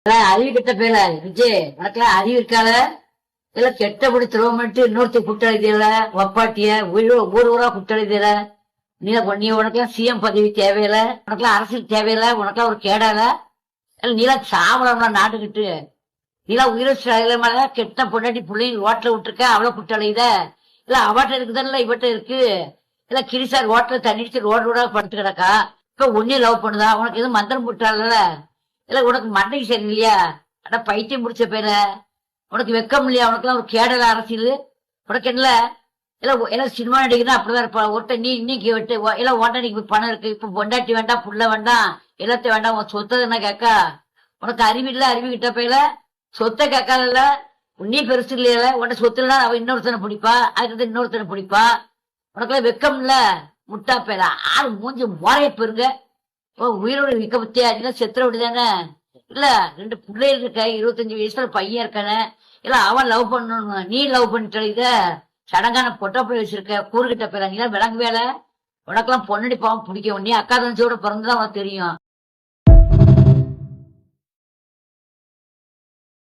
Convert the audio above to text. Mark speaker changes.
Speaker 1: அறிவு கெட்ட பேல விஜய் உனக்கெல்லாம் அறிவு இருக்காத இல்ல கெட்டபடி திருவமட்டு இன்னொருத்த குட்டழுதியல ஒப்பாட்டிய ஊர் ஊரா குட்டழுதியல நீ உனக்கெல்லாம் சிஎம் பதவி தேவையில்ல, உனக்கெல்லாம் அரசியல் தேவையில்ல, உனக்கெல்லாம் ஒரு கேடால இல்ல நீலாம் சாவலாம் நாட்டுக்கிட்டு நீலாம் உயிரை கெட்ட பொண்டாட்டி பிள்ளைங்க ரோட்ல விட்டுருக்க அவ்வளவு குட்டழையுத இல்ல அவாட்ட இருக்குதான்ல இவட்ட இருக்கு இல்ல கிரிசார் ரோட்ல தண்ணிச்சு ரோடு ரோடா படுத்து கிடக்கா இப்ப உன்னையும் லவ் பண்ணுதா உனக்கு எதுவும் மந்திரம் போட்டால இல்ல உனக்கு மண்டைக்கு சரி இல்லையா ஆனா பைத்தியம் முடிச்ச பேர உனக்கு வெக்கம் இல்லையா உனக்குலாம் ஒரு கேடல அரசியல் உனக்கு என்ன இல்ல எல்லாம் சினிமா நடிகர்னா அப்படிதான் இருப்பா ஒருத்த நீ இன்னைக்கு விட்டு இல்ல ஓண்டனைக்கு பணம் இருக்கு இப்ப பொண்டாட்டி வேண்டாம் புள்ள வேண்டாம் எல்லாத்தையும் வேண்டாம் உன் சொத்தை என்ன கேக்கா உனக்கு அறிவு இல்ல அறிவு கிட்ட போயில சொத்தை கேட்காதல்ல உன்னே பெருசு இல்லையில உன்ன சொத்து இல்லைன்னா அவ இன்னொருத்தனை பிடிப்பா அதுக்கு இன்னொருத்தனை பிடிப்பா உனக்குலாம் வெக்கம் இல்ல முட்டா பேர ஆறு மூஞ்சி முறைய பெருங்க உயிரோட விக்க பத்தியா இல்ல செத்துற விடுதானே இல்ல 2 பிள்ளைகள் இருக்க 25 வயசுல பையன் இருக்கானே இல்ல அவன் லவ் பண்ணணும் நீ லவ் பண்ணிட்டு இத சடங்கான பொட்டை போய் வச்சிருக்க கூறுகிட்ட பேர நீ விளங்கு வேலை உனக்கெல்லாம் பொண்ணடி பாவம் பிடிக்கும் நீ அக்கா தங்கச்சியோட பிறந்துதான் உனக்கு தெரியும்.